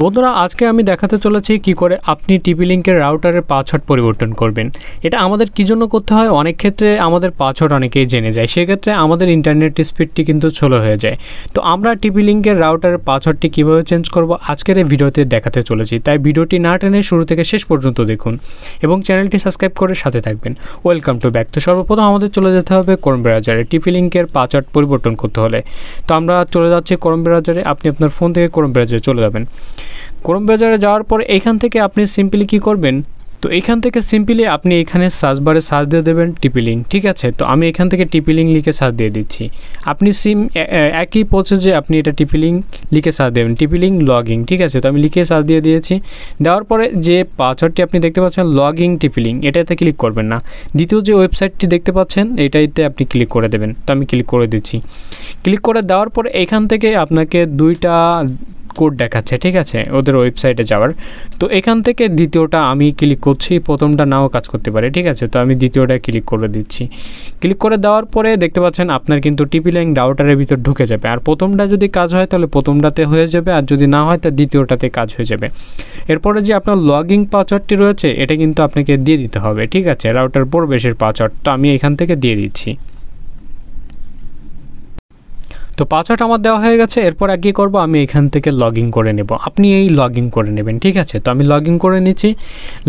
বন্ধুরা আজকে আমি দেখাতে চলেছি কি করে আপনি টিপি লিংকের রাউটারের পাসওয়ার্ড পরিবর্তন করবেন। এটা আমাদের কি জন্য করতে হয়, অনেক ক্ষেত্রে আমাদের পাসওয়ার্ড অনেকেই জেনে যায়, সেক্ষেত্রে আমাদের ইন্টারনেট স্পিডটি কিন্তু স্লো হয়ে যায়। তো আমরা টিপি লিংকের রাউটারের পাসওয়ার্ডটি কীভাবে চেঞ্জ করব আজকের এই ভিডিওতে দেখাতে চলেছি, তাই ভিডিওটি না টেনে শুরু থেকে শেষ পর্যন্ত দেখুন এবং চ্যানেলটি সাবস্ক্রাইব করে সাথে থাকবেন। Welcome to back. তো সর্বপ্রথম আমাদের চলে যেতে হবে ক্রোম ব্রাউজারে টিপি লিংকের পাসওয়ার্ড পরিবর্তন করতে হলে। তো আমরা চলে যাচ্ছি ক্রোম ব্রাউজারে। আপনি আপনার ফোন থেকে ক্রোম ব্রাউজারে চলে যাবেন। ক্রোম ব্রাউজারে যাওয়ার পর এখান থেকে আপনি সিম্পলি কী করবেন, তো এখান থেকে সিম্পলি আপনি এখানে সার্চ বারে সার্চ দিয়ে দেবেন টিপি লিংক। ঠিক আছে, তো আমি এখান থেকে টিপি লিংক লিখে সার্চ দিয়ে দিচ্ছি। আপনি একই প্রসেসে আপনি এটা টিপি লিংক লিখে সার্চ দেবেন, টিপি লিংক লগইন। ঠিক আছে, তো আমি লিখে সার্চ দিয়ে দিয়েছি। দেওয়ার পরে যে পাসওয়ার্ডটি আপনি দেখতে পাচ্ছেন লগইন টিপি লিংক, এটাতে ক্লিক করবেন না। দ্বিতীয় যে ওয়েবসাইটটি দেখতে পাচ্ছেন এটাইতে আপনি ক্লিক করে দেবেন। তো আমি ক্লিক করে দিচ্ছি। ক্লিক করে দেওয়ার পরে এখান থেকে আপনাকে দুইটা কোড দেখাচ্ছে, ঠিক আছে, ওদের ওয়েবসাইটে যাওয়ার। তো এখান থেকে দ্বিতীয়টা আমি ক্লিক করছি, প্রথমটা নাও কাজ করতে পারে। ঠিক আছে, তো আমি দ্বিতীয়টা ক্লিক করে দিচ্ছি। ক্লিক করে দেওয়ার পরে দেখতে পাচ্ছেন আপনার কিন্তু টিপি লিংক রাউটারের ভিতর ঢুকে যাবে। আর প্রথমটা যদি কাজ হয় তাহলে প্রথমটাতে হয়ে যাবে, আর যদি না হয় তাহলে দ্বিতীয়টাতে কাজ হয়ে যাবে। এরপরে যে আপনার লগইন পাসওয়ার্ডটি রয়েছে এটা কিন্তু আপনাকে দিয়ে দিতে হবে। ঠিক আছে, রাউটার প্রবেশের পাসওয়ার্ড, তো আমি এখান থেকে দিয়ে দিচ্ছি। তো পাসওয়ার্ড আমার দেওয়া হয়ে গেছে। এরপর কী করব, আমি এখান থেকে লগইন করে নেব। আপনি এই লগইন করে নেবেন। ঠিক আছে, তো আমি লগইন করে নিচ্ছি।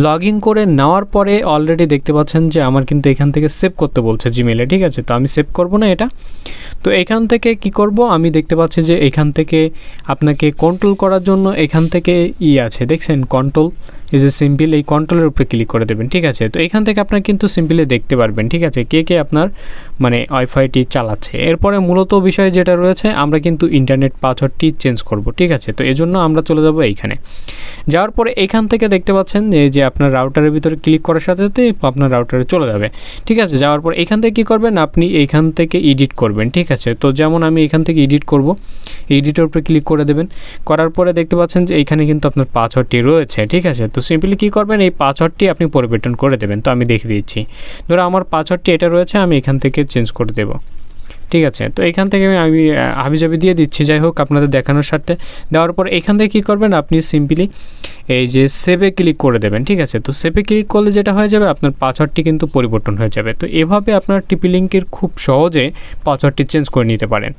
লগইন করে নেওয়ার পরে অলরেডি দেখতে পাচ্ছেন যে আমার কিন্তু এখান থেকে সেভ করতে বলছে জিমেলে। ঠিক আছে, তো আমি সেভ করব না এটা। তো এখান থেকে কি করব, আমি দেখতে পাচ্ছি যে এখান থেকে আপনাকে কন্ট্রোল করার জন্য এখান থেকে আছে, দেখছেন কন্ট্রোল ইজ এ সিম্পল, এই কন্ট্রোলের উপরে ক্লিক করে দেবেন। ঠিক আছে, তো এখান থেকে আপনার কিন্তু সিম্পলি দেখতে পারবেন। ঠিক আছে, কে কে আপনার ওয়াইফাইটি চালাচ্ছে। এরপরে মূলত বিষয় যেটা রয়েছে, আমরা কিন্তু ইন্টারনেট পাসওয়ার্ডটি চেঞ্জ করব। ঠিক আছে, তো এজন্য আমরা চলে যাব এইখানে। যাওয়ার পরে এখান থেকে দেখতে পাচ্ছেন যে আপনার রাউটারের ভিতরে ক্লিক করার সাথে সাথে আপনার রাউটারে চলে যাবে। ঠিক আছে, যাওয়ার পর এখান থেকে কী করবেন, আপনি এইখান থেকে এডিট করবেন। ঠিক আছে, তো যেমন আমি এখান থেকে এডিট করব, এডিটের উপরে ক্লিক করে দেবেন। করার পরে দেখতে পাচ্ছেন যে এইখানে কিন্তু আপনার পাসওয়ার্ডটি রয়েছে। ঠিক আছে, তো সিম্পলি কী করবেন, এই পাসওয়ার্ডটি আপনি পরিবর্তন করে দেবেন। তো আমি দেখিয়ে দিচ্ছি। ধরো আমার পাসওয়ার্ডটি এটা রয়েছে, আমি এখান থেকে চেঞ্জ করে দেবো। ঠিক আছে, তো এখান থেকে আমি হাবিজাবি দিয়ে দিচ্ছি, যাই হোক আপনাদের দেখানোর স্বার্থে। দেওয়ার পর এখান থেকে কী করবেন, আপনি সিম্পলি এই যে সেভে ক্লিক করে দেবেন। ঠিক আছে, তো সেভে ক্লিক করলে যেটা হয়ে যাবে, আপনার পাসওয়ার্ডটি কিন্তু পরিবর্তন হয়ে যাবে। তো এভাবে আপনার টিপি লিংকের খুব সহজে পাসওয়ার্ডটি চেঞ্জ করে নিতে পারেন।